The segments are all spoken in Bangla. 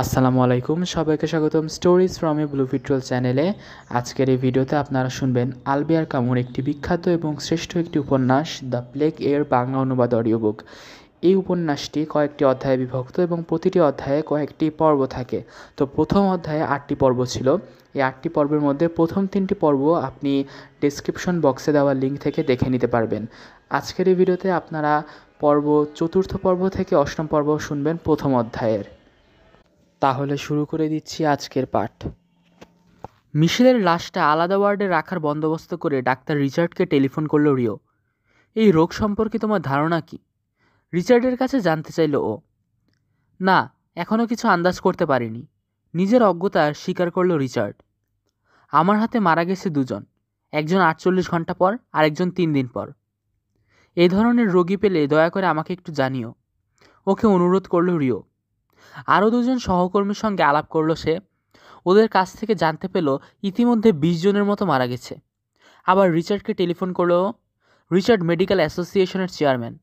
আসসালামু আলাইকুম, সবাইকে স্বাগতম স্টোরিজ ফ্রম এ ব্লু পিট্রোল চ্যানেলে। আজকের এই ভিডিওতে আপনারা শুনবেন আলবেয়ার কামুর একটি বিখ্যাত এবং শ্রেষ্ঠ একটি উপন্যাস দ্য প্লেগ এর বাংলা অনুবাদ অডিও বুক। এই উপন্যাসটি কয়েকটি অধ্যায়ে বিভক্ত এবং প্রতিটি অধ্যায়ে কয়েকটি পর্ব থাকে। তো প্রথম অধ্যায়ে 8টি পর্ব ছিল। এই 8টি পর্বের মধ্যে প্রথম 3টি পর্ব আপনি ডেসক্রিপশন বক্সে দেওয়া লিঙ্ক থেকে দেখে নিতে পারবেন। আজকের এই ভিডিওতে আপনারা চতুর্থ পর্ব থেকে 8ম পর্ব শুনবেন প্রথম অধ্যায়ের। তাহলে শুরু করে দিচ্ছি আজকের পাঠ। মিশেলের লাশটা আলাদা ওয়ার্ডে রাখার বন্দোবস্ত করে ডাক্তার রিচার্ডকে টেলিফোন করল রিও। এই রোগ সম্পর্কে তোমার ধারণা কি? রিচার্ডের কাছে জানতে চাইল ও। না, এখনও কিছু আন্দাজ করতে পারিনি, নিজের অজ্ঞতা স্বীকার করল রিচার্ড। আমার হাতে মারা গেছে দুজন, একজন 48 ঘন্টা পর আর একজন 3 দিন পর। এই ধরনের রোগী পেলে দয়া করে আমাকে একটু জানিও, ওকে অনুরোধ করল রিও। আরও দুজন সহকর্মীর সঙ্গে আলাপ করল সে। ওদের কাছ থেকে জানতে পেল ইতিমধ্যে 20 জনের মতো মারা গেছে। আবার রিচার্ডকে টেলিফোন করলো। রিচার্ড মেডিকেল অ্যাসোসিয়েশনের চেয়ারম্যান।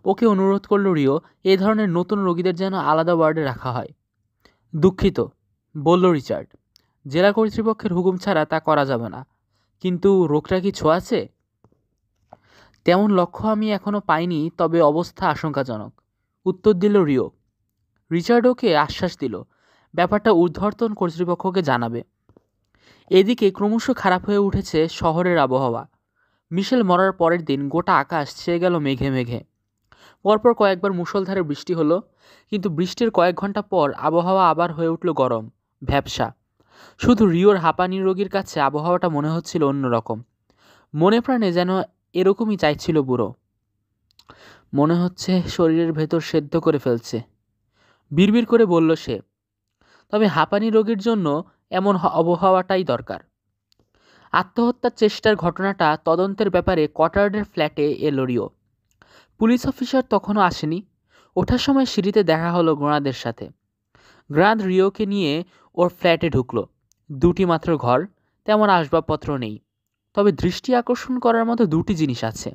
ওকে অনুরোধ করল রিও এই ধরনের নতুন রোগীদের যেন আলাদা ওয়ার্ডে রাখা হয়। দুঃখিত, বলল রিচার্ড, জেলা কর্তৃপক্ষের হুকুম ছাড়া তা করা যাবে না। কিন্তু রোগটা কি ছোঁয়াচে? তেমন লক্ষ্য আমি এখনও পাইনি, তবে অবস্থা আশঙ্কাজনক, উত্তর দিল রিও। রিচার্ড ওকে আশ্বাস দিল ব্যাপারটা ঊর্ধ্বতন কর্তৃপক্ষকে জানাবে। এদিকে ক্রমশ খারাপ হয়ে উঠেছে শহরের আবহাওয়া। মিশেল মরার পরের দিন গোটা আকাশ ছেয়ে গেল মেঘে মেঘে। পরপর কয়েকবার মুষলধারে বৃষ্টি হলো, কিন্তু বৃষ্টির কয়েক ঘন্টা পর আবহাওয়া আবার হয়ে উঠল গরম, ভ্যাপসা। শুধু রিওর হাঁপানি রোগীর কাছে আবহাওয়াটা মনে হচ্ছিল অন্যরকম। মনে প্রাণে যেন এরকমই চাইছিল বুড়ো। মনে হচ্ছে শরীরের ভেতর সেদ্ধ করে ফেলছে, বিড়বিড় করে বলল সে। তবে হাঁপানি রোগীর জন্য এমন আবহাওয়াটাই দরকার। আত্মহত্যার চেষ্টার ঘটনাটা তদন্তের ব্যাপারে কটার্ডের ফ্ল্যাটে এলো রিও। পুলিশ অফিসার তখনও আসেনি। ওঠার সময় সিঁড়িতে দেখা হলো গ্রাঁদের সাথে। গ্রাঁদ রিওকে নিয়ে ওর ফ্ল্যাটে ঢুকলো। 2টি মাত্র ঘর, তেমন আসবাবপত্র নেই। তবে দৃষ্টি আকর্ষণ করার মতো 2টি জিনিস আছে।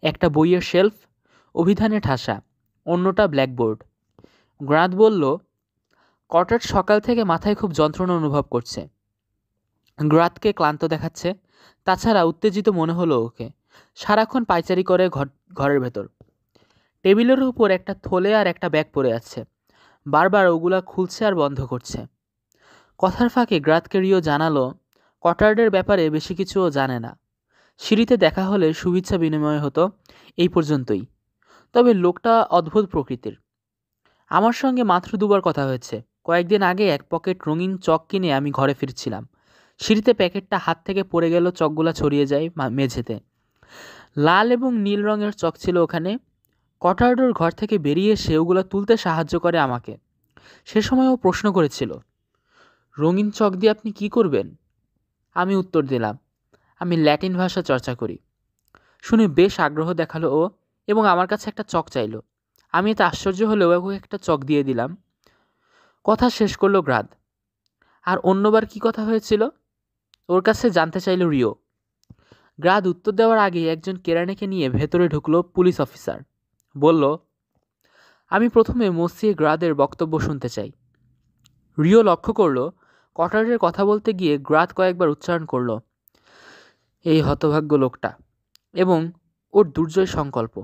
একটা বইয়ের শেলফ, অভিধানে ঠাসা, অন্যটা ব্ল্যাকবোর্ড। গ্রাঁদ বলল, কটার্ড সকাল থেকে মাথায় খুব যন্ত্রণা অনুভব করছে। গ্রাতকে ক্লান্ত দেখাচ্ছে, তাছাড়া উত্তেজিত মনে হলো ওকে। সারাক্ষণ পায়চারি করে ঘরের ভেতর। টেবিলের উপর একটা থলে আর একটা ব্যাগ পড়ে আছে, বারবার ওগুলা খুলছে আর বন্ধ করছে। কথার ফাঁকে গ্রাতকে রিও জানালো কটার্ডের ব্যাপারে বেশি কিছু ও জানে না। সিঁড়িতে দেখা হলে শুভেচ্ছা বিনিময় হতো, এই পর্যন্তই। তবে লোকটা অদ্ভুত প্রকৃতির। আমার সঙ্গে মাত্র 2বার কথা হয়েছে। কয়েকদিন আগে এক পকেট রঙিন চক কিনে আমি ঘরে ফিরছিলাম। সিঁড়িতে প্যাকেটটা হাত থেকে পড়ে গেল, চকগুলা ছড়িয়ে যায় মেঝেতে। লাল এবং নীল রঙের চক ছিল ওখানে। কটার্ডোর ঘর থেকে বেরিয়ে এসে ওগুলো তুলতে সাহায্য করে আমাকে। সে সময় ও প্রশ্ন করেছিল, রঙিন চক দিয়ে আপনি কি করবেন? আমি উত্তর দিলাম, আমি ল্যাটিন ভাষা চর্চা করি। শুনে বেশ আগ্রহ দেখালো ও এবং আমার কাছে একটা চক চাইল। আমি এতে আশ্চর্য হলেও ওকে একটা চক দিয়ে দিলাম। কথা শেষ করলো গ্রাদ। আর অন্যবার কি কথা হয়েছিল ওর কাছে জানতে চাইল রিও। গ্রাদ উত্তর দেওয়ার আগে একজন কেরানিকে নিয়ে ভেতরে ঢুকলো পুলিশ অফিসার। বলল, আমি প্রথমে মসিয়ে গ্রাদের বক্তব্য শুনতে চাই। রিও লক্ষ্য করল কটারের কথা বলতে গিয়ে গ্রাদ কয়েকবার উচ্চারণ করল, এই হতভাগ্য লোকটা, এবং ওর দুর্জয় সংকল্প।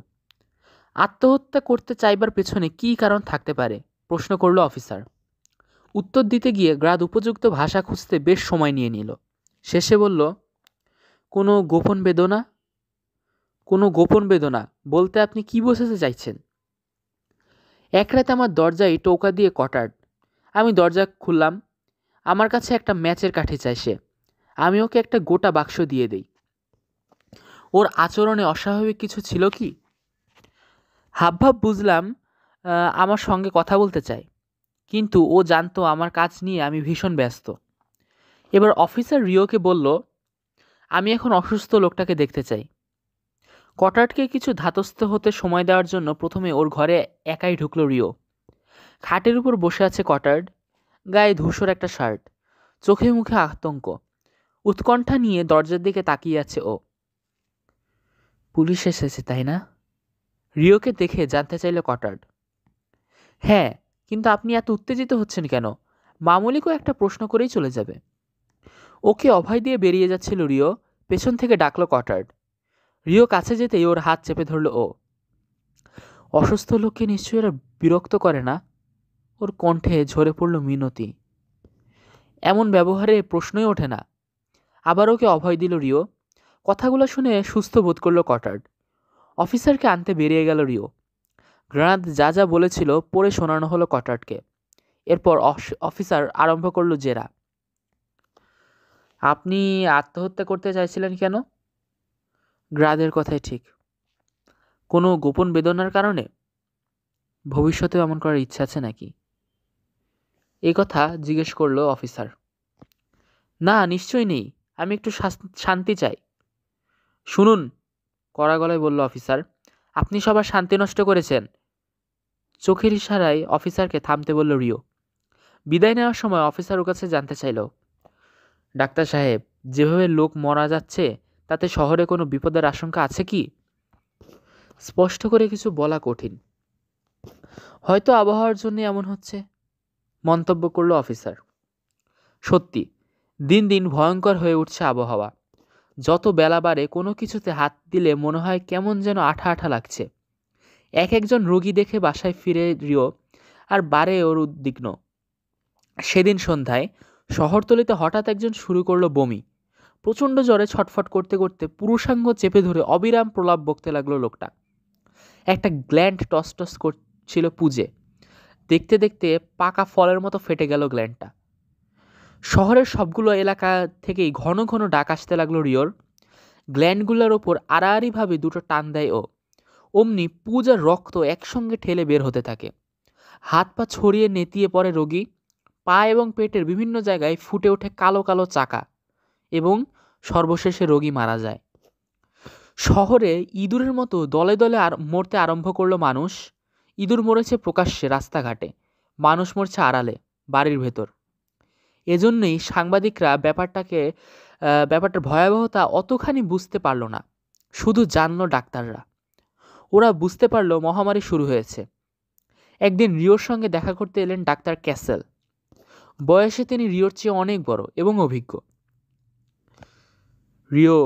আত্মহত্যা করতে চাইবার পেছনে কী কারণ থাকতে পারে, প্রশ্ন করল অফিসার। উত্তর দিতে গিয়ে গ্রাদ উপযুক্ত ভাষা খুঁজতে বেশ সময় নিয়ে নিল। শেষে বলল, কোনো গোপন বেদনা? কোনো গোপন বেদনা বলতে আপনি কি বোঝাতে চাইছেন? এক রাতে আমার দরজায় টোকা দিয়ে কটার্ড। আমি দরজা খুললাম। আমার কাছে একটা ম্যাচের কাঠি চাই সে। আমি ওকে একটা গোটা বাক্স দিয়ে দেই। ওর আচরণে অস্বাভাবিক কিছু ছিল কি? হাবভাব বুঝলাম আমার সঙ্গে কথা বলতে চায়, কিন্তু ও জানতো আমার কাজ নিয়ে আমি ভীষণ ব্যস্ত। এবার অফিসার রিওকে বলল, আমি এখন অসুস্থ লোকটাকে দেখতে চাই। কটার্ডকে কিছু ধাতস্থ হতে সময় দেওয়ার জন্য প্রথমে ওর ঘরে একাই ঢুকলো রিও। খাটের উপর বসে আছে কটার্ড, গায়ে ধূসর একটা শার্ট, চোখে মুখে আতঙ্ক, উৎকণ্ঠা নিয়ে দরজার দিকে তাকিয়ে আছে ও। পুলিশ এসেছে তাই না? রিওকে দেখে জানতে চাইল কটার্ড। হ্যাঁ, কিন্তু আপনি এত উত্তেজিত হচ্ছেন কেন? মামুলিকও একটা প্রশ্ন করেই চলে যাবে। ওকে অভয় দিয়ে বেরিয়ে যাচ্ছিল রিও, পেছন থেকে ডাকলো কটার্ড। রিও কাছে যেতেই ওর হাত চেপে ধরল ও। অসুস্থ লোককে নিশ্চয়ই এরা বিরক্ত করে না? ওর কণ্ঠে ঝরে পড়ল মিনতি। এমন ব্যবহারে প্রশ্নই ওঠে না। আবার ওকে অভয় দিল রিও। কথাগুলো শুনে সুস্থ বোধ করলো কটার্ড। অফিসারকে আনতে বেরিয়ে গেল রিও। গ্রানাদ যা যা বলেছিল পড়ে শোনানো হলো কটার্ডকে। এরপর অফিসার আরম্ভ করলো জেরা। আপনি আত্মহত্যা করতে চাইছিলেন কেন? গ্রাদের কথাই ঠিক। কোনো গোপন বেদনার কারণে? ভবিষ্যতেও এমন করার ইচ্ছা আছে নাকি? এই কথা জিজ্ঞেস করলো অফিসার। না, নিশ্চয়ই নেই। আমি একটু শান্তি চাই। শুনুন, কড়া গলায় বলল অফিসার, আপনি সবার শান্তি নষ্ট করেছেন। চোখের ইশারায় অফিসারকে থামতে বলল রিও। বিদায় নেওয়ার সময় অফিসার ওর কাছে জানতে চাইল, ডাক্তার সাহেব, যেভাবে লোক মারা যাচ্ছে তাতে শহরে কোনো বিপদের আশঙ্কা আছে কি? স্পষ্ট করে কিছু বলা কঠিন। হয়তো আবহাওয়ার জন্য এমন হচ্ছে, মন্তব্য করল অফিসার। সত্যি, দিন দিন ভয়ঙ্কর হয়ে উঠছে আবহাওয়া। যত বেলা বাড়ে কোনো কিছুতে হাত দিলে মনে হয় কেমন যেন আঠা আঠা লাগছে। একজন রোগী দেখে বাসায় ফিরে রিও আর বারে ওর উদ্বিগ্ন। সেদিন সন্ধ্যায় শহরতলিতে হঠাৎ একজন শুরু করলো বমি। প্রচণ্ড জ্বরে ছটফট করতে করতে পুরুষাঙ্গ চেপে ধরে অবিরাম প্রলাপ বকতে লাগলো লোকটা। একটা গ্ল্যান্ড টস টস করছিল পুজে। দেখতে দেখতে পাকা ফলের মতো ফেটে গেল গ্ল্যান্ডটা। শহরের সবগুলো এলাকা থেকেই ঘন ঘন ডাক আসতে লাগলো রিওর। গ্ল্যান্ডগুলোর ওপর আড়াআড়িভাবে দুটো টান দেয় ও। অমনি পূজার রক্ত একসঙ্গে ঠেলে বের হতে থাকে। হাত পা ছড়িয়ে নেতিয়ে পড়ে রোগী। পা এবং পেটের বিভিন্ন জায়গায় ফুটে ওঠে কালো কালো চাকা এবং সর্বশেষে রোগী মারা যায়। শহরে ইঁদুরের মতো দলে দলে মরতে আরম্ভ করলো মানুষ। ইঁদুর মরেছে প্রকাশ্যে রাস্তাঘাটে, মানুষ মরছে আড়ালে বাড়ির ভেতর। এজন্যই সাংবাদিকরা ব্যাপারটার ভয়াবহতা অতখানি বুঝতে পারল না, শুধু জানলো ডাক্তাররা। ওরা বুঝতে পারলো মহামারী শুরু হয়েছে। একদিন রিওর সঙ্গে দেখা করতে এলেন ডাক্তার ক্যাসেল। বয়সে তিনি রিওর চেয়ে অনেক বড় এবং অভিজ্ঞ। রিও,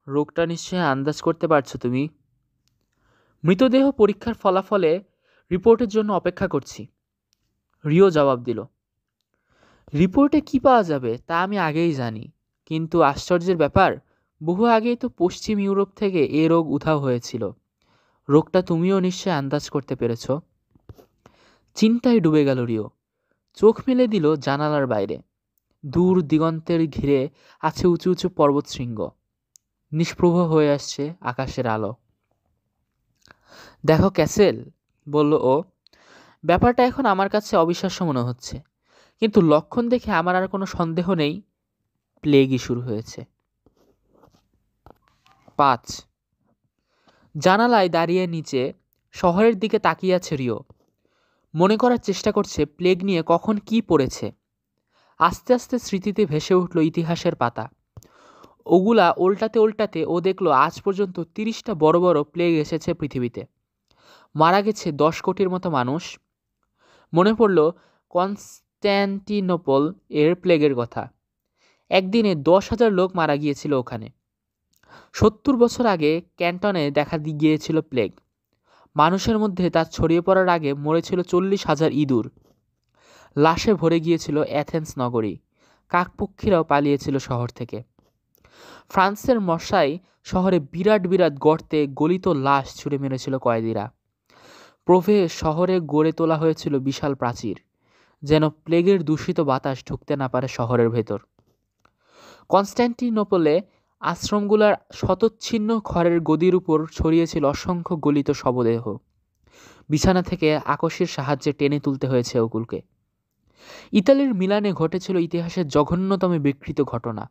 রোগটা নিশ্চয়ই আন্দাজ করতে পারছো তুমি? মৃতদেহ পরীক্ষার ফলাফলে রিপোর্টের জন্য অপেক্ষা করছি, রিও জবাব দিল। রিপোর্টে কি পাওয়া যাবে তা আমি আগেই জানি, কিন্তু আশ্চর্যের ব্যাপার, বহু আগেই তো পশ্চিম ইউরোপ থেকে এ রোগ উধাও হয়েছিল। রোগটা তুমিও নিশ্চয়ই আন্দাজ করতে পেরেছ। চিন্তায় ডুবে গেল রিও। চোখ মেলে দিল জানালার বাইরে। দূর দিগন্তের ঘিরে আছে উঁচু উঁচু পর্বতশৃঙ্গ। নিষ্প্রভ হয়ে আসছে আকাশের আলো। দেখো ক্যাসেল, বলল ও, ব্যাপারটা এখন আমার কাছে অবিশ্বাস্য মনে হচ্ছে, কিন্তু লক্ষণ দেখে আমার আর কোনো সন্দেহ নেই, প্লেগই শুরু হয়েছে। 5 জানালায় দাঁড়িয়ে নিচে শহরের দিকে তাকিয়ে আছে রিও। মনে করার চেষ্টা করছে প্লেগ নিয়ে কখন কি পড়েছে। আস্তে আস্তে স্মৃতিতে ভেসে উঠল ইতিহাসের পাতা। ওগুলা উল্টাতে উল্টাতে ও দেখল আজ পর্যন্ত 30টা বড় বড় প্লেগ এসেছে পৃথিবীতে। মারা গেছে 10 কোটির মতো মানুষ। মনে পড়ল কনস্ট্যান্টিনোপল এর প্লেগের কথা। একদিনে 10,000 লোক মারা গিয়েছিল ওখানে। 70 বছর আগে ক্যান্টনে দেখা গিয়েছিল প্লেগ। মানুষের মধ্যে তা ছড়িয়ে পড়ার আগে মরেছিল 40,000 ইঁদুর। লাশে ভরে গিয়েছিল অ্যাথেন্স নগরী। কাকপক্ষীরাও পালিয়েছিল শহর থেকে। ফ্রান্সের মশাই শহরে বিরাট বিরাট গর্তে গলিত লাশ ছুঁড়ে মেরেছিল কয়েদিরা। শহরে গড়ে তোলা হয়েছিল বিশাল প্রাচীর, যেন প্লেগের দূষিত বাতাস ঢুকতে না পারে শহরের ভেতর। কনস্ট্যান্টিনোপলে আশ্রমগুলার শতচ্ছিন্ন খড়ের গদির উপর ছড়িয়েছিল অসংখ্য গলিত শবদেহ। বিছানা থেকে আকসের সাহায্যে টেনে তুলতে হয়েছে ওগুলোকে। ইতালির মিলানে ঘটেছিল ইতিহাসের জঘন্যতম বিকৃত ঘটনা।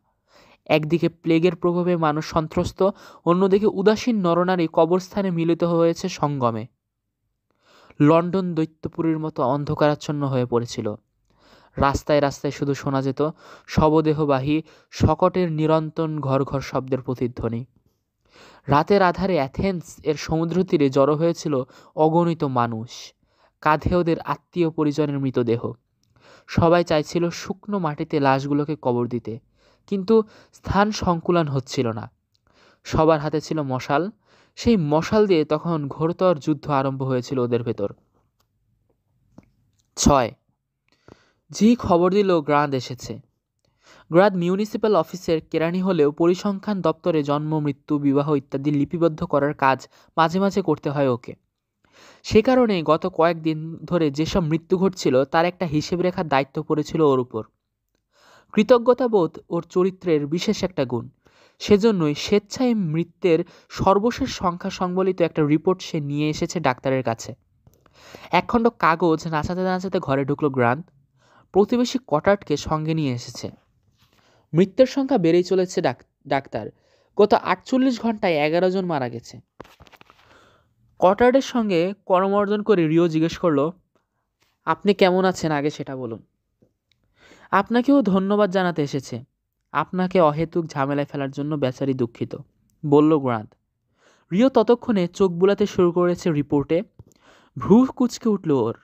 একদিকে প্লেগের প্রভাবে মানুষ সন্ত্রস্ত, অন্যদিকে উদাসীন নরনারী কবরস্থানে মিলিত হয়েছে সঙ্গমে। লন্ডন দৈত্যপুরীর মতো অন্ধকারাচ্ছন্ন হয়ে পড়েছিল। রাস্তায় রাস্তায় শুধু শোনা যেত শবদেহবাহী শকটের নিরন্তর ঘর ঘর শব্দের প্রতিধ্বনি। রাতের আধারে অ্যাথেন্স এর সমুদ্র তীরে জড়ো হয়েছিল অগণিত মানুষ। কাঁধে ওদের আত্মীয় পরিজনের মৃতদেহ। সবাই চাইছিল শুকনো মাটিতে লাশগুলোকে কবর দিতে, কিন্তু স্থান সংকুলান হচ্ছিল না। সবার হাতে ছিল মশাল। সেই মশাল দিয়ে তখন ঘোরতর যুদ্ধ আরম্ভ হয়েছিল ওদের ভেতর। 6 জি খবর দিল গ্রান্ট এসেছে। গ্রান্ট মিউনিসিপ্যাল অফিসের কেরানি হলেও পরিসংখ্যান দপ্তরে জন্ম, মৃত্যু, বিবাহ ইত্যাদি লিপিবদ্ধ করার কাজ মাঝে মাঝে করতে হয় ওকে। সে কারণে গত কয়েকদিন ধরে যেসব মৃত্যু ঘটছিল তার একটা হিসেব রেখার দায়িত্ব পড়েছিল ওর উপর। কৃতজ্ঞতাবোধ ওর চরিত্রের বিশেষ একটা গুণ। সেজন্যই স্বেচ্ছায় মৃত্যুর সর্বশেষ সংখ্যা সংবলিত একটা রিপোর্ট সে নিয়ে এসেছে ডাক্তারের কাছে। একখণ্ড কাগজ নাচাতে নাচাতে ঘরে ঢুকলো গ্রান্ট। প্রতিবেশী কটার্ডকে সঙ্গে নিয়ে এসেছে। মৃত্যুর সংখ্যা বেড়েই চলেছে ডাক্তার। গত 48 ঘন্টায় 11 জন মারা গেছে। কটার্ডের সঙ্গে করমর্দন করে রিও জিজ্ঞেস করলো, আপনি কেমন আছেন আগে সেটা বলুন। আপনাকেও ধন্যবাদ জানাতে এসেছে। আপনাকে অহেতুক ঝামেলায় ফেলার জন্য বেচারি দুঃখিত, বলল গ্রান্ট। রিও ততক্ষণে চোখ বুলাতে শুরু করেছে রিপোর্টে। ভ্রু কুঁচকে উঠল ওর।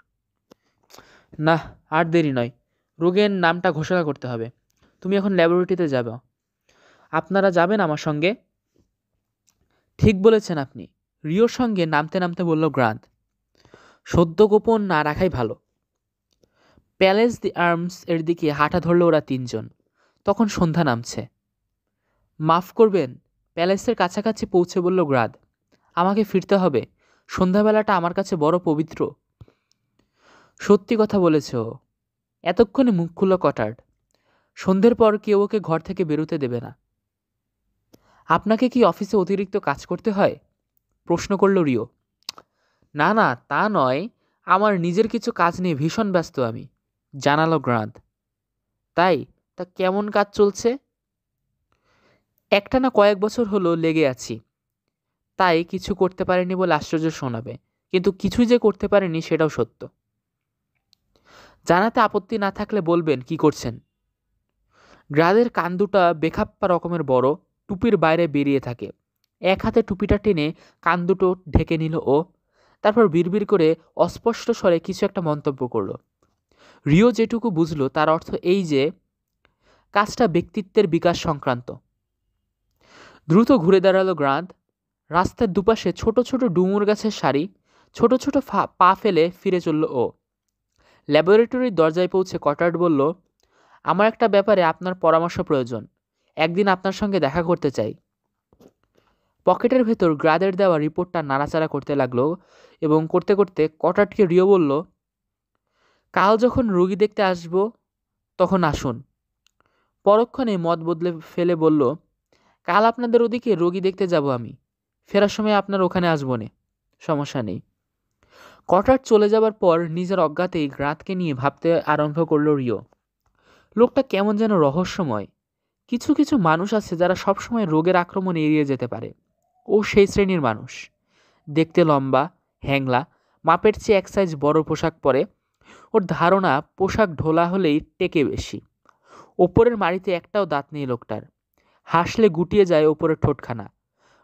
না, আর দেরি নয়, রোগের নামটা ঘোষণা করতে হবে। তুমি এখন ল্যাবরেটরিতে যাবে। আপনারা যাবেন আমার সঙ্গে? ঠিক বলেছেন আপনি, রিওর সঙ্গে নামতে নামতে বলল গ্রান্ট। সদ্য গোপন না রাখাই ভালো। প্যালেস দি আর্মস এর দিকে হাঁটা ধরল ওরা তিনজন। তখন সন্ধ্যা নামছে। মাফ করবেন, প্যালেসের কাছাকাছি পৌঁছে বলল গ্রান্ট। আমাকে ফিরতে হবে। সন্ধ্যাবেলাটা আমার কাছে বড় পবিত্র। সত্যি কথা বলেছ। এতক্ষণে মুখ খুলল কটার্ড। সন্ধ্যের পর কেউ ওকে ঘর থেকে বেরোতে দেবে না। আপনাকে কি অফিসে অতিরিক্ত কাজ করতে হয়? প্রশ্ন করল রিও। না না, তা নয়, আমার নিজের কিছু কাজ নিয়ে ভীষণ ব্যস্ত আমি, জানালো গ্রান্ট। তাই? তা কেমন কাজ চলছে? একটানা কয়েক বছর হলো লেগে আছি, তাই কিছু করতে পারেনি বলে আশ্চর্য শোনাবে, কিন্তু কিছুই যে করতে পারেনি সেটাও সত্য। জানাতে আপত্তি না থাকলে বলবেন কি করছেন। গ্রাদের কান দুটা বেখাপ্পা রকমের বড়, টুপির বাইরে বেরিয়ে থাকে। এক হাতে টুপিটা টেনে কান দুটো ঢেকে নিল ও। তারপর বিড়বিড় করে অস্পষ্ট স্বরে কিছু একটা মন্তব্য করল। রিও যেটুকু বুঝলো তার অর্থ এই যে কাজটা ব্যক্তিত্বের বিকাশ সংক্রান্ত। দ্রুত ঘুরে দাঁড়ালো গ্রান্ট। রাস্তার দুপাশে ছোট ছোট ডুমুর গাছের সারি। ছোট ছোট পা ফেলে ফিরে চলল ও। ল্যাবরেটরির দরজায় পৌঁছে কটার্ড বলল, আমার একটা ব্যাপারে আপনার পরামর্শ প্রয়োজন। একদিন আপনার সঙ্গে দেখা করতে চাই। পকেটের ভেতর গ্রাদের দেওয়া রিপোর্টটা নাড়াচাড়া করতে লাগলো এবং করতে করতে কটার্ডকে রিও বলল, কাল যখন রোগী দেখতে আসব তখন আসুন। পরক্ষণে মত বদলে ফেলে বলল, কাল আপনাদের ওদিকে রোগী দেখতে যাব আমি। ফেরার সময় আপনার ওখানে আসবো নে, সমস্যা নেই। কটার্ড চলে যাবার পর নিজের অজ্ঞাতেই গ্রাতকে নিয়ে ভাবতে আরম্ভ করল রিও। লোকটা কেমন যেন রহস্যময়। কিছু কিছু মানুষ আছে যারা সবসময় রোগের আক্রমণ এড়িয়ে যেতে পারে। ও সেই শ্রেণীর মানুষ। দেখতে লম্বা, হ্যাংলা, মাপের চেয়ে এক সাইজ বড় পোশাক পরে। ওর ধারণা পোশাক ঢোলা হলেই টেকে বেশি। ওপরের মাড়িতে একটাও দাঁত নেই লোকটার। হাসলে গুটিয়ে যায় ওপরের ঠোঁটখানা।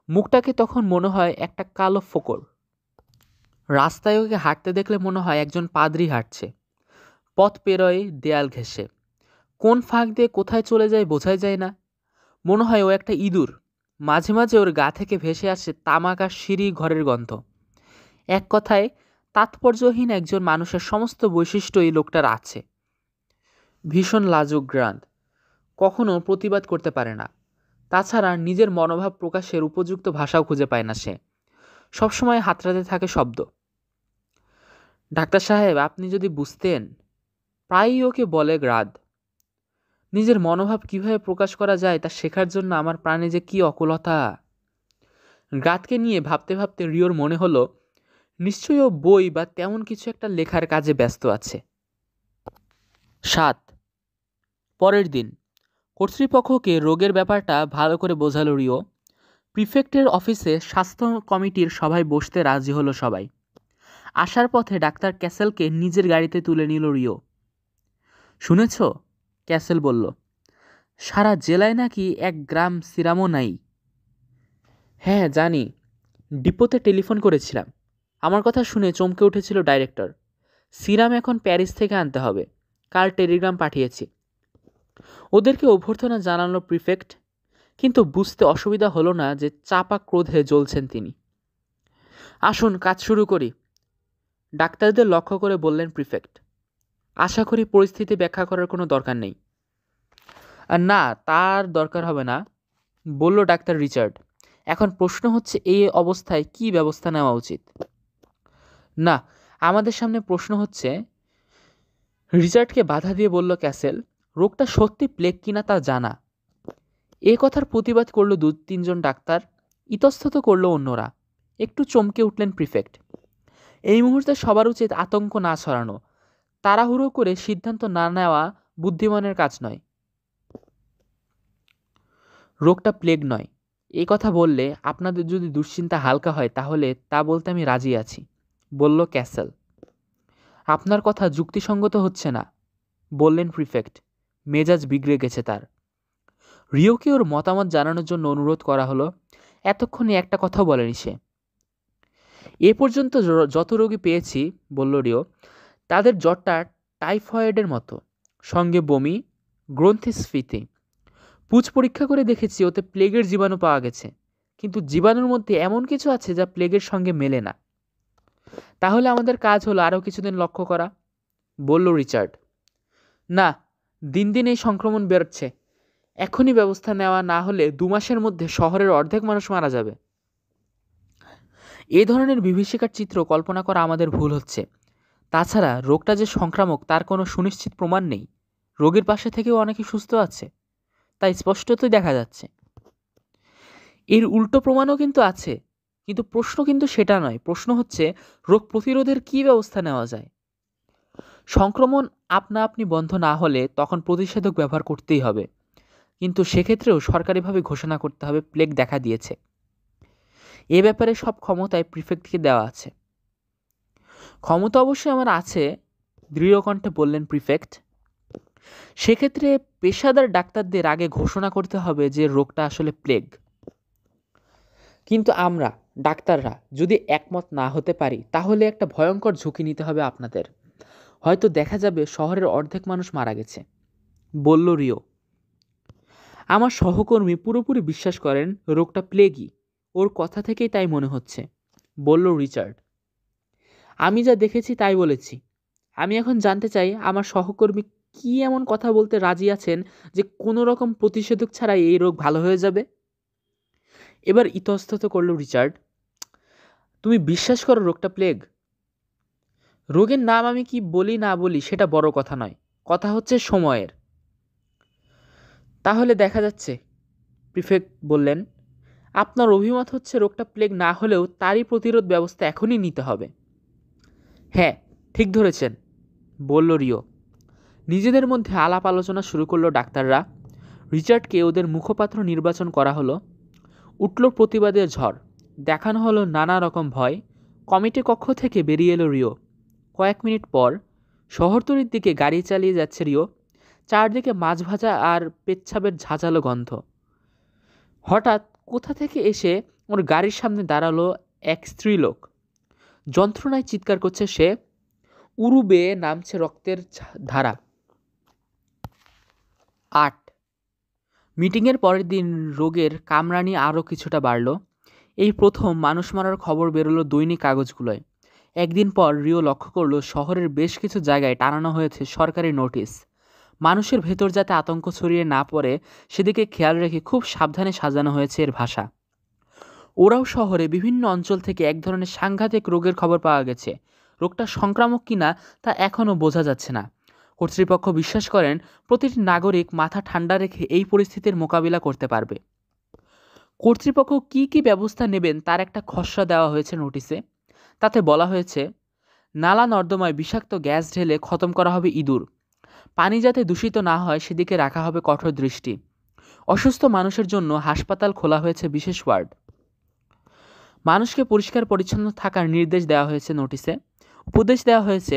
মুখটাকে তখন মনে হয় একটা কালো ফোকর। রাস্তায় ওকে হাঁটতে দেখলে মনে হয় একজন পাদ্রী হাঁটছে। পথ পেরোয় দেয়াল ঘেঁষে। কোন ফাঁক দিয়ে কোথায় চলে যায় বোঝাই যায় না। মনে হয় ও একটা ইঁদুর। মাঝে মাঝে ওর গা থেকে ভেসে আসে তামাক আর সিঁড়ি ঘরের গন্ধ। এক কথায় তাৎপর্যহীন একজন মানুষের সমস্ত বৈশিষ্ট্য এই লোকটার আছে। ভীষণ লাজুক গ্রান্ট। কখনো প্রতিবাদ করতে পারে না। তাছাড়া নিজের মনোভাব প্রকাশের উপযুক্ত ভাষাও খুঁজে পায় না সে। সবসময় হাতড়াতে থাকে শব্দ। ডাক্তার সাহেব, আপনি যদি বুঝতেন। প্রায়ই ওকে বলে গ্রাদ। নিজের মনোভাব কিভাবে প্রকাশ করা যায় তা শেখার জন্য আমার প্রাণে যে কি অকুলতা। গ্রাদকে নিয়ে ভাবতে ভাবতে রিওর মনে হলো, নিশ্চয়ই ও বই বা তেমন কিছু একটা লেখার কাজে ব্যস্ত আছে। 7 পরের দিন কর্তৃপক্ষকে রোগের ব্যাপারটা ভালো করে বোঝালো রিও। প্রিফেক্টের অফিসে স্বাস্থ্য কমিটির সভায় বসতে রাজি হলো সবাই। আসার পথে ডাক্তার ক্যাসেলকে নিজের গাড়িতে তুলে নিল রিও। শুনেছ? ক্যাসেল বলল, সারা জেলায় নাকি এক গ্রাম সিরামও নাই। হ্যাঁ জানি, ডিপোতে টেলিফোন করেছিলাম। আমার কথা শুনে চমকে উঠেছিল ডাইরেক্টর। সিরাম এখন প্যারিস থেকে আনতে হবে, কাল টেলিগ্রাম পাঠিয়েছি। ওদেরকে অভ্যর্থনা জানালো প্রিফেক্ট, কিন্তু বুঝতে অসুবিধা হলো না যে চাপা ক্রোধে জ্বলছেন তিনি। আসুন কাজ শুরু করি, ডাক্তারদের লক্ষ্য করে বললেন প্রিফেক্ট। আশা করি পরিস্থিতি ব্যাখ্যা করার কোনো দরকার নেই। না, তার দরকার হবে না, বলল ডাক্তার রিচার্ড। এখন প্রশ্ন হচ্ছে এই অবস্থায় কি ব্যবস্থা নেওয়া উচিত। না, আমাদের সামনে প্রশ্ন হচ্ছে, রিচার্ডকে বাধা দিয়ে বলল ক্যাসেল, রোগটা সত্যি প্লেগ কিনা তা জানা। এ কথার প্রতিবাদ করল 2-3 জন ডাক্তার, ইতস্তত করল অন্যরা। একটু চমকে উঠলেন প্রিফেক্ট। এই মুহূর্তে সবার উচিত আতঙ্ক না ছড়ানো, তাড়াহুড়ো করে সিদ্ধান্ত না নেওয়া বুদ্ধিমানের কাজ নয়। রোগটা প্লেগ নয়, এই কথা বললে আপনাদের যদি দুশ্চিন্তা হালকা হয় তাহলে তা বলতে আমি রাজি আছি, বলল ক্যাসেল। আপনার কথা যুক্তিসঙ্গত হচ্ছে না, বললেন প্রিফেক্ট। মেজাজ বিগড়ে গেছে তার। রিওকে ওর মতামত জানানোর জন্য অনুরোধ করা হলো। এতক্ষণে একটা কথাও বলেনি সে। এ পর্যন্ত যত রোগী পেয়েছি, বলল রিও, তাদের জ্বরটা টাইফয়েডের মতো, সঙ্গে বমি, গ্রন্থিস্ফীতি। পুঁজ পরীক্ষা করে দেখেছি ওতে প্লেগের জীবাণু পাওয়া গেছে, কিন্তু জীবাণুর মধ্যে এমন কিছু আছে যা প্লেগের সঙ্গে মেলে না। তাহলে আমাদের কাজ হলো আরও কিছুদিন লক্ষ্য করা, বলল রিচার্ড। না, দিন দিন এই সংক্রমণ বেরোচ্ছে। এখনই ব্যবস্থা নেওয়া না হলে 2 মাসের মধ্যে শহরের অর্ধেক মানুষ মারা যাবে। এ ধরনের বিভীষিকার চিত্র কল্পনা করা আমাদের ভুল হচ্ছে। তাছাড়া রোগটা যে সংক্রামক তার কোনো সুনিশ্চিত প্রমাণ নেই। রোগীর পাশে থেকেও অনেকে সুস্থ আছে, তাই স্পষ্টতই দেখা যাচ্ছে। এর উল্টো প্রমাণও কিন্তু আছে, কিন্তু প্রশ্ন কিন্তু সেটা নয়। প্রশ্ন হচ্ছে রোগ প্রতিরোধের কী ব্যবস্থা নেওয়া যায়। সংক্রমণ আপনা আপনি বন্ধ না হলে তখন প্রতিষেধক ব্যবহার করতেই হবে, কিন্তু সেক্ষেত্রেও সরকারিভাবে ঘোষণা করতে হবে প্লেগ দেখা দিয়েছে। এ ব্যাপারে সব ক্ষমতায় প্রিফেক্টকে দেওয়া আছে। ক্ষমতা অবশ্যই আমার আছে, দৃঢ়কণ্ঠে বললেন প্রিফেক্ট। সেক্ষেত্রে পেশাদার ডাক্তারদের আগে ঘোষণা করতে হবে যে রোগটা আসলে প্লেগ। কিন্তু আমরা ডাক্তাররা যদি একমত না হতে পারি তাহলে একটা ভয়ঙ্কর ঝুঁকি নিতে হবে আপনাদের। হয়তো দেখা যাবে শহরের অর্ধেক মানুষ মারা গেছে, বলল রিও। আমার সহকর্মী পুরোপুরি বিশ্বাস করেন রোগটা প্লেগই, ওর কথা থেকেই তাই মনে হচ্ছে, বলল রিচার্ড। আমি যা দেখেছি তাই বলেছি। আমি এখন জানতে চাই আমার সহকর্মী কি এমন কথা বলতে রাজি আছেন যে কোনো রকম প্রতিষেধক ছাড়াই এই রোগ ভালো হয়ে যাবে। এবার ইতস্তত করল রিচার্ড। তুমি বিশ্বাস করো রোগটা প্লেগ? রোগের নাম আমি কি বলি না বলি সেটা বড় কথা নয়, কথা হচ্ছে সময়ের। তাহলে দেখা যাচ্ছে, প্রিফেক্ট বললেন। আপনার অভিমত হচ্ছে রোগটা প্লেগ না হলেও তারই প্রতিরোধ ব্যবস্থা এখনই নিতে হবে। হ্যাঁ, ঠিক ধরেছেন, বলল রিও। নিজেদের মধ্যে আলাপ আলোচনা শুরু করলো ডাক্তাররা। রিচার্ডকে ওদের মুখপাত্র নির্বাচন করা হলো। উঠল প্রতিবাদের ঝড়, দেখানো হলো নানা রকম ভয়। কমিটি কক্ষ থেকে বেরিয়ে এলো রিও। কয়েক মিনিট পর শহরতলির দিকে গাড়ি চালিয়ে যাচ্ছে রিও। চারদিকে মাছ ভাজা আর পেচ্ছাপের ঝাঁঝালো গন্ধ। হঠাৎ কোথা থেকে এসে ওর গাড়ির সামনে দাঁড়ালো এক স্ত্রীলোক। যন্ত্রণায় চিৎকার করছে সে। উরু বেয়ে নামছে রক্তের ধারা। 8 মিটিংয়ের পরের দিন রোগের কামরানি আরও কিছুটা বাড়ল। এই প্রথম মানুষ মারার খবর বেরোলো দৈনিক কাগজগুলোয়। একদিন পর রিও লক্ষ্য করল শহরের বেশ কিছু জায়গায় টানানো হয়েছে সরকারি নোটিশ। মানুষের ভেতর যাতে আতঙ্ক ছড়িয়ে না পড়ে সেদিকে খেয়াল রেখে খুব সাবধানে সাজানো হয়েছে এর ভাষা। ওরাও শহরে বিভিন্ন অঞ্চল থেকে এক ধরনের সাংঘাতিক রোগের খবর পাওয়া গেছে। রোগটা সংক্রামক কিনা তা এখনও বোঝা যাচ্ছে না। কর্তৃপক্ষ বিশ্বাস করেন প্রতিটি নাগরিক মাথা ঠান্ডা রেখে এই পরিস্থিতির মোকাবিলা করতে পারবে। কর্তৃপক্ষ কী কী ব্যবস্থা নেবেন তার একটা খসড়া দেওয়া হয়েছে নোটিশে। তাতে বলা হয়েছে, নালা নর্দমায় বিষাক্ত গ্যাস ঢেলে খতম করা হবে ইঁদুর। পানি যাতে দূষিত না হয় সেদিকে রাখা হবে কঠোর দৃষ্টি। অসুস্থ মানুষের জন্য হাসপাতাল খোলা হয়েছে বিশেষ ওয়ার্ড। মানুষকে পরিষ্কার পরিচ্ছন্ন থাকার নির্দেশ দেওয়া হয়েছে নোটিশে। উপদেশ দেওয়া হয়েছে,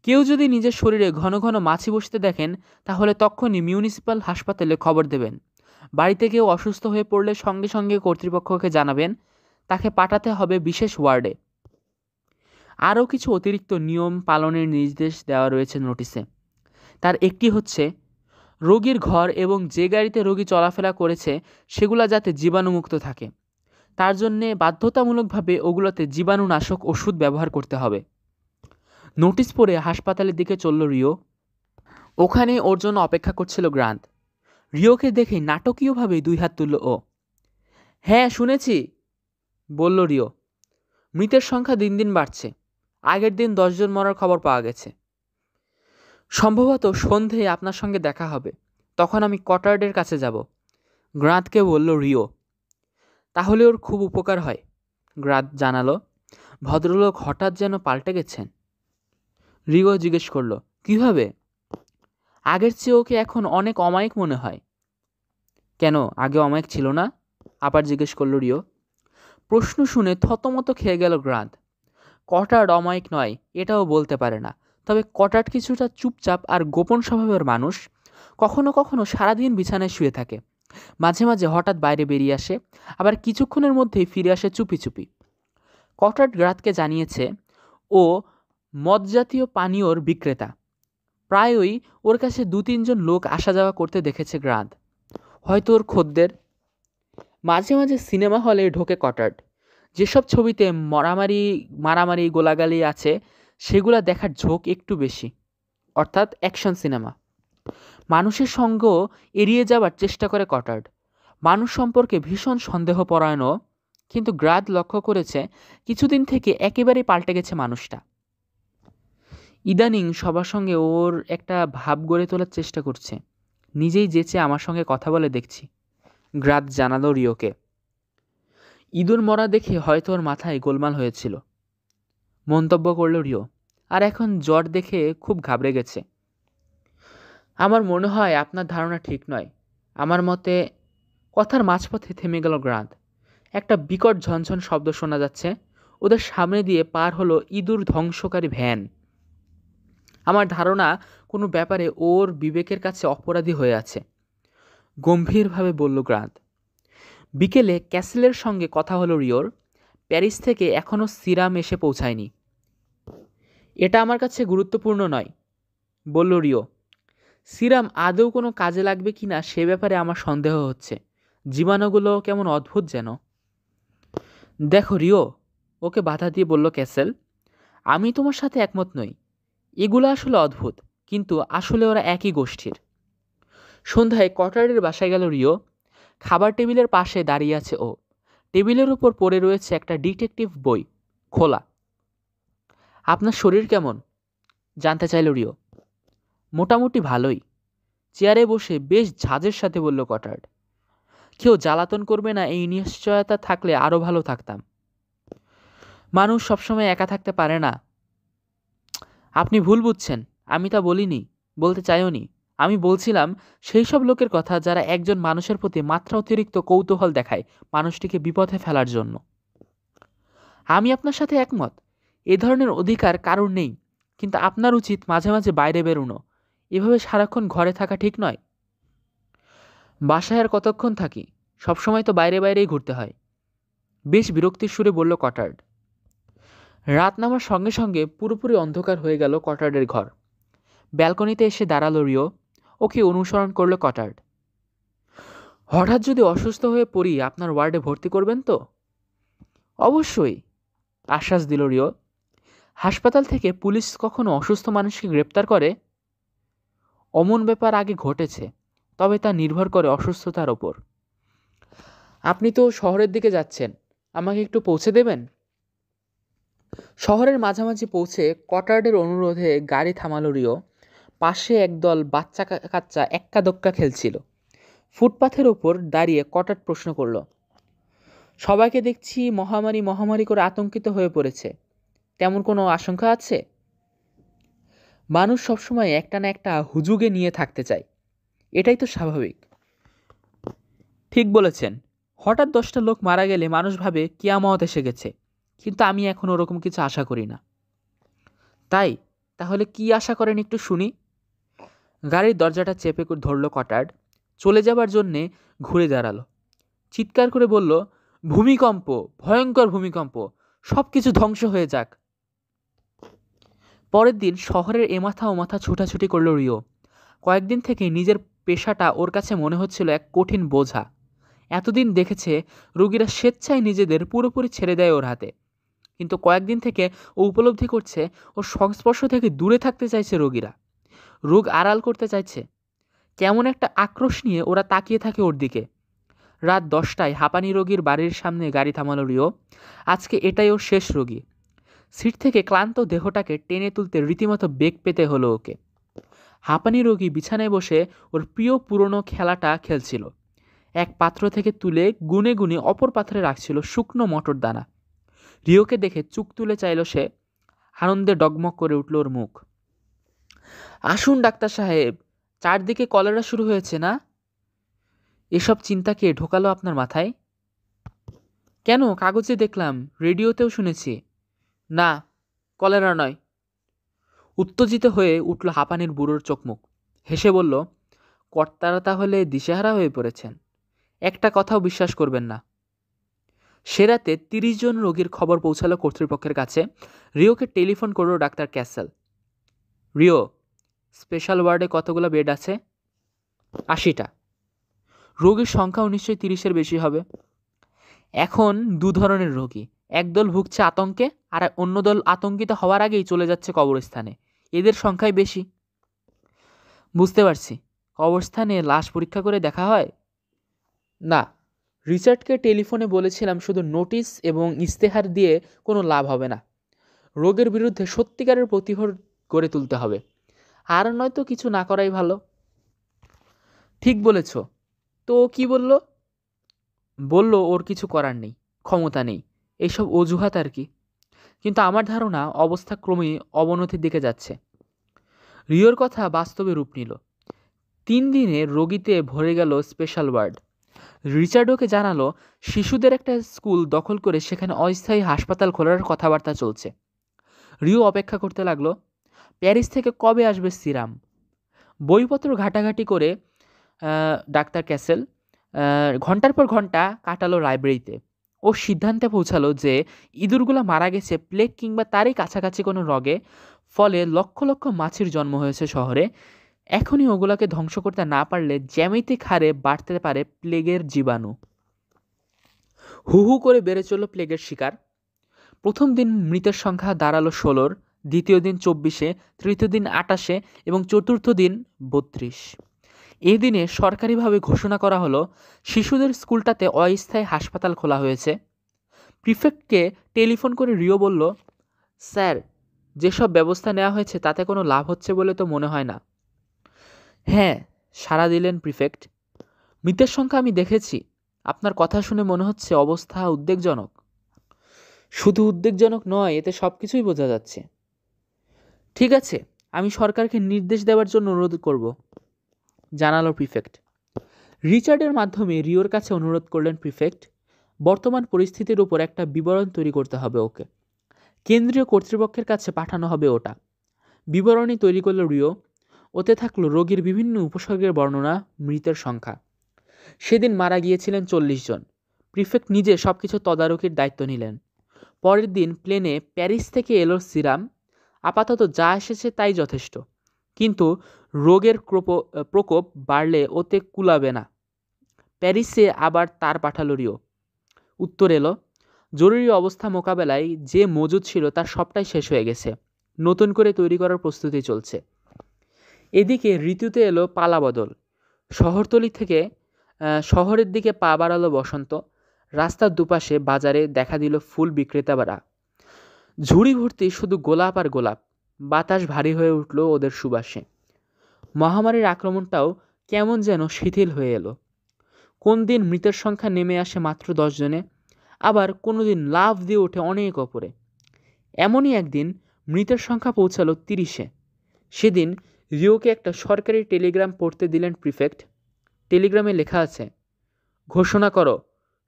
কেউ যদি নিজের শরীরে ঘন ঘন মাছি বসতে দেখেন তাহলে তখনই মিউনিসিপ্যাল হাসপাতালে খবর দেবেন। বাড়িতে কেউ অসুস্থ হয়ে পড়লে সঙ্গে সঙ্গে কর্তৃপক্ষকে জানাবেন, তাকে পাঠাতে হবে বিশেষ ওয়ার্ডে। আরও কিছু অতিরিক্ত নিয়ম পালনের নির্দেশ দেওয়া রয়েছে নোটিশে। তার একটি হচ্ছে রোগীর ঘর এবং যে গাড়িতে রোগী চলাফেরা করেছে সেগুলো যাতে জীবাণুমুক্ত থাকে, তার জন্যে বাধ্যতামূলকভাবে ওগুলোতে জীবাণুনাশক ওষুধ ব্যবহার করতে হবে। নোটিশ পড়ে হাসপাতালের দিকে চলল রিও। ওখানে ওর জন্য অপেক্ষা করছিল গ্রান্ট। রিওকে দেখে নাটকীয়ভাবে 2 হাত তুলল ও। হ্যাঁ শুনেছি, বলল রিও। মৃতের সংখ্যা দিন দিন বাড়ছে। আগের দিন 10 জন মরার খবর পাওয়া গেছে। সম্ভবত সন্ধেয় আপনার সঙ্গে দেখা হবে, তখন আমি কটার্ডের কাছে যাব, গ্রান্টকে বলল রিও। তাহলে ওর খুব উপকার হয়, গ্রান্ট জানালো। ভদ্রলোক হঠাৎ যেন পাল্টে গেছেন। রিও জিজ্ঞেস করল, কিভাবে? আগের চেয়ে ওকে এখন অনেক অমায়িক মনে হয়। কেন, আগে অমায়িক ছিল না? আবার জিজ্ঞেস করল রিও। প্রশ্ন শুনে থতমত খেয়ে গেল গ্রান্ট। কটার্ড অমায়িক নয় এটাও বলতে পারে না, তবে কটার্ড কিছুটা চুপচাপ আর গোপন স্বভাবের মানুষ। কখনো কখনো সারাদিন বিছানায় শুয়ে থাকে, মাঝে মাঝে হঠাৎ বাইরে বেরিয়ে আসে, আবার কিছুক্ষণের মধ্যেই ফিরে আসে চুপি চুপি। কটার্ড গ্রান্টকে জানিয়েছে ও মদ জাতীয় পানীয়র বিক্রেতা। প্রায়ই ওর কাছে 2-3 জন লোক আসা যাওয়া করতে দেখেছে গ্রান্ট, হয়তো ওর খদ্দের। মাঝে মাঝে সিনেমা হলে ঢোকে কটার্ড। যেসব ছবিতে মারামারি গোলাগালি আছে সেগুলা দেখার ঝোঁক একটু বেশি, অর্থাৎ অ্যাকশন সিনেমা। মানুষের সঙ্গ এড়িয়ে যাবার চেষ্টা করে কটার্ড। মানুষ সম্পর্কে ভীষণ সন্দেহপরায়ণও, কিন্তু গ্রান্ট লক্ষ্য করেছে কিছুদিন থেকে একেবারেই পাল্টে গেছে মানুষটা। ইদানিং সবার সঙ্গে ওর একটা ভাব গড়ে তোলার চেষ্টা করছে, নিজেই যেচে আমার সঙ্গে কথা বলে দেখছি, গ্রান্ট জানালো রিওকে। ইঁদুর মরা দেখে হয়তো ওর মাথায় গোলমাল হয়েছিল, মন্তব্য করল রিও। আর এখন জ্বর দেখে খুব ঘাবড়ে গেছে। আমার মনে হয় আপনার ধারণা ঠিক নয়। আমার মতে। কথার মাঝপথে থেমে গেল গ্রান্ট। একটা বিকট ঝনঝন শব্দ শোনা যাচ্ছে। ওদের সামনে দিয়ে পার হলো ইঁদুর ধ্বংসকারী ভ্যান। আমার ধারণা কোনো ব্যাপারে ওর বিবেকের কাছে অপরাধী হয়ে আছে, গম্ভীরভাবে বলল গ্রান্ট। বিকেলে ক্যাসেলের সঙ্গে কথা হলো রিওর। প্যারিস থেকে এখনও সিরাম এসে পৌঁছায়নি। এটা আমার কাছে গুরুত্বপূর্ণ নয়, বলল রিও। সিরাম আদৌ কোনো কাজে লাগবে কি না সে ব্যাপারে আমার সন্দেহ হচ্ছে। জীবাণুগুলো কেমন অদ্ভুত যেন। দেখো রিও, ওকে বাধা দিয়ে বলল ক্যাসেল, আমি তোমার সাথে একমত নই। এগুলো আসলে অদ্ভুত, কিন্তু আসলে ওরা একই গোষ্ঠীর। সন্ধ্যায় কটার্ডের বাসায় গেল রিও। খাবার টেবিলের পাশে দাঁড়িয়ে আছে ও। টেবিলের উপর পড়ে রয়েছে একটা ডিটেকটিভ বই, খোলা। আপনার শরীর কেমন, জানতে চাইল রিও। মোটামুটি ভালোই, চেয়ারে বসে বেশ ঝাঁজের সাথে বলল কটার্ড। কেউ জ্বালাতন করবে না এই নিশ্চয়তা থাকলে আরও ভালো থাকতাম। মানুষ সবসময় একা থাকতে পারে না। আপনি ভুল বুঝছেন, আমি তা বলিনি, বলতে চাইওনি। আমি বলছিলাম সেই সব লোকের কথা যারা একজন মানুষের প্রতি মাত্রা অতিরিক্ত কৌতূহল দেখায় মানুষটিকে বিপথে ফেলার জন্য। আমি আপনার সাথে একমত, এ ধরনের অধিকার কারোর নেই, কিন্তু আপনার উচিত মাঝে মাঝে বাইরে বেরোনো। এভাবে সারাক্ষণ ঘরে থাকা ঠিক নয়। বাসায় আর কতক্ষণ থাকি, সবসময় তো বাইরে বাইরেই ঘুরতে হয়, বেশ বিরক্তির সুরে বলল কটার্ড। রাত নামার সঙ্গে সঙ্গে পুরোপুরি অন্ধকার হয়ে গেল কটার্ডের ঘর। ব্যালকনিতে এসে দাঁড়ালো রিও। ওকে অনুসরণ করলো কটার্ড। হঠাৎ যদি অসুস্থ হয়ে পড়ি আপনার ওয়ার্ডে ভর্তি করবেন তো? অবশ্যই, আশ্বাস দিল রিও। হাসপাতাল থেকে পুলিশ কখনো অসুস্থ মানুষকে গ্রেপ্তার করে? অমন ব্যাপার আগে ঘটেছে, তবে তা নির্ভর করে অসুস্থতার ওপর। আপনি তো শহরের দিকে যাচ্ছেন, আমাকে একটু পৌঁছে দেবেন? শহরের মাঝামাঝি পৌঁছে কটার্ডের অনুরোধে গাড়ি থামালো রিও। পাশে একদল বাচ্চা কাচ্চা এক্কা দোক্কা খেলছিল। ফুটপাথের ওপর দাঁড়িয়ে কটার্ড প্রশ্ন করল, সবাইকে দেখছি মহামারী মহামারী করে আতঙ্কিত হয়ে পড়েছে, তেমন কোনো আশঙ্কা আছে? মানুষ সবসময় একটা না একটা হুজুগে নিয়ে থাকতে চায়, এটাই তো স্বাভাবিক। ঠিক বলেছেন, হঠাৎ 10টা লোক মারা গেলে মানুষ ভাবে কিয়ামত এসে গেছে, কিন্তু আমি এখন ওরকম কিছু আশা করি না। তাই? তাহলে কি আশা করেন একটু শুনি? গাড়ির দরজাটা চেপে ধরল কটার্ড। চলে যাবার জন্যে ঘুরে দাঁড়ালো। চিৎকার করে বলল, ভূমিকম্প, ভয়ঙ্কর ভূমিকম্প, সব কিছু ধ্বংস হয়ে যাক। পরের দিন শহরের এমাথা ওমাথা ছুটাছুটি করল রিও। কয়েকদিন থেকে নিজের পেশাটা ওর কাছে মনে হচ্ছিল এক কঠিন বোঝা। এতদিন দেখেছে রোগীরা স্বেচ্ছায় নিজেদের পুরোপুরি ছেড়ে দেয় ওর হাতে, কিন্তু কয়েকদিন থেকে ও উপলব্ধি করছে ওর সংস্পর্শ থেকে দূরে থাকতে চাইছে রোগীরা, রোগ আড়াল করতে চাইছে। কেমন একটা আক্রোশ নিয়ে ওরা তাকিয়ে থাকে ওর দিকে। রাত 10টায় হাঁপানি রোগীর বাড়ির সামনে গাড়ি থামালো রিও। আজকে এটাই ওর শেষ রোগী। সিট থেকে ক্লান্ত দেহটাকে টেনে তুলতে রীতিমতো বেগ পেতে হলো ওকে। হাঁপানি রোগী বিছানায় বসে ওর প্রিয় পুরনো খেলাটা খেলছিল। এক পাত্র থেকে তুলে গুনে গুনে অপর পাত্রে রাখছিল শুকনো মটর দানা। রিওকে দেখে চুক তুলে চাইল সে। আনন্দে ডগমগ করে উঠল ওর মুখ। আসুন ডাক্তার সাহেব, চারদিকে কলেরা শুরু হয়েছে না? এসব চিন্তা কে ঢোকালো আপনার মাথায়? কেন, কাগজে দেখলাম, রেডিওতেও শুনেছি। না, কলেরা নয়। উত্তেজিত হয়ে উঠল হাঁপানির বুড়োর চোখমুখ। হেসে বলল, কর্তারা তাহলে দিশেহারা হয়ে পড়েছেন, একটা কথাও বিশ্বাস করবেন না। সে রাতে 30 জন রোগীর খবর পৌঁছালো কর্তৃপক্ষের কাছে। রিওকে টেলিফোন করল ডাক্তার ক্যাসেল। রিও, স্পেশাল ওয়ার্ডে কতগুলো বেড আছে? 80টা। রোগীর সংখ্যাও নিশ্চয়ই 30-এর বেশি হবে। এখন দু ধরনের রোগী, একদল ভুগছে আতঙ্কে আর অন্য দল আতঙ্কিত হওয়ার আগেই চলে যাচ্ছে কবরস্থানে। এদের সংখ্যাই বেশি। বুঝতে পারছি। কবরস্থানে লাশ পরীক্ষা করে দেখা হয়? না, রিচার্ডকে টেলিফোনে বলেছিলাম শুধু নোটিশ এবং ইস্তেহার দিয়ে কোনো লাভ হবে না। রোগের বিরুদ্ধে সত্যিকারের প্রতিরোধ গড়ে তুলতে হবে, আর নয়তো কিছু না করাই ভালো। ঠিক বলেছ। তো কি বলল? বলল ওর কিছু করার নেই, ক্ষমতা নেই, এইসব অজুহাত আর কি। কিন্তু আমার ধারণা অবস্থা ক্রমেই অবনতির দিকে যাচ্ছে। রিওর কথা বাস্তবে রূপ নিল। 3 দিনে রোগীতে ভরে গেল স্পেশাল ওয়ার্ড। রিচার্ড ওকে জানালো শিশুদের একটা স্কুল দখল করে সেখানে অস্থায়ী হাসপাতাল খোলার কথাবার্তা চলছে। রিও অপেক্ষা করতে লাগলো। প্যারিস থেকে কবে আসবে সিরাম? বইপত্র ঘাটাঘাটি করে ডাক্তার ক্যাসেল ঘন্টার পর ঘন্টা কাটালো লাইব্রেরিতে। ও সিদ্ধান্তে পৌঁছালো যে ইঁদুরগুলো মারা গেছে প্লেগ কিংবা তারই কাছাকাছি কোনো রোগে, ফলে লক্ষ লক্ষ মাছির জন্ম হয়েছে শহরে। এখনই ওগুলোকে ধ্বংস করতে না পারলে জ্যামিতিক হারে বাড়তে পারে প্লেগের জীবাণু। হু হু করে বেড়ে চলল প্লেগের শিকার। প্রথম দিন মৃতের সংখ্যা দাঁড়ালো 16, দ্বিতীয় দিন 24, তৃতীয় দিন 28 এবং চতুর্থ দিন 32। এই দিনে সরকারিভাবে ঘোষণা করা হলো শিশুদের স্কুলটাতে অস্থায়ী হাসপাতাল খোলা হয়েছে। প্রিফেক্টকে টেলিফোন করে রিও বলল, স্যার, যেসব ব্যবস্থা নেওয়া হয়েছে তাতে কোনো লাভ হচ্ছে বলে তো মনে হয় না। হ্যাঁ, সাড়া দিলেন প্রিফেক্ট। মৃতের সংখ্যা আমি দেখেছি। আপনার কথা শুনে মনে হচ্ছে অবস্থা উদ্বেগজনক। শুধু উদ্বেগজনক নয়, এতে সব কিছুই বোঝা যাচ্ছে। ঠিক আছে, আমি সরকারকে নির্দেশ দেওয়ার জন্য অনুরোধ করব, জানালো প্রিফেক্ট। রিচার্ডের মাধ্যমে রিওর কাছে অনুরোধ করলেন প্রিফেক্ট, বর্তমান পরিস্থিতির উপর একটা বিবরণ তৈরি করতে হবে ওকে। কেন্দ্রীয় কর্তৃপক্ষের কাছে পাঠানো হবে ওটা। বিবরণী তৈরি করল রিও। ওতে থাকলো রোগীর বিভিন্ন উপসর্গের বর্ণনা, মৃতের সংখ্যা। সেদিন মারা গিয়েছিলেন 40 জন। প্রিফেক্ট নিজে সব কিছু তদারকির দায়িত্ব নিলেন। পরের দিন প্লেনে প্যারিস থেকে এলো সিরাম। আপাতত যা এসেছে তাই যথেষ্ট, কিন্তু রোগের প্রকোপ বাড়লে ওতে কুলাবে না। প্যারিসে আবার তার পাঠালো রিও। উত্তর এলো, জরুরি অবস্থা মোকাবেলায় যে মজুদ ছিল তার সবটাই শেষ হয়ে গেছে, নতুন করে তৈরি করার প্রস্তুতি চলছে। এদিকে ঋতুতে এলো পালাবদল। শহরতলি থেকে শহরের দিকে পা বাড়ালো বসন্ত। রাস্তার দুপাশে বাজারে দেখা দিল ফুল বিক্রেতারা। ঝুড়ি ভর্তি শুধু গোলাপ আর গোলাপ। বাতাস ভারী হয়ে উঠল ওদের সুবাসে। মহামারীর আক্রমণটাও কেমন যেন শিথিল হয়ে এলো। কোন দিন মৃতের সংখ্যা নেমে আসে মাত্র 10 জনে, আবার কোনো দিন লাফ দিয়ে ওঠে অনেক ওপরে। এমনই একদিন মৃতের সংখ্যা পৌঁছালো 30-এ। সেদিন রিওকে একটা সরকারি টেলিগ্রাম পড়তে দিলেন প্রিফেক্ট। টেলিগ্রামে লেখা আছে, ঘোষণা করো,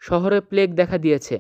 শহরে প্লেগ দেখা দিয়েছে,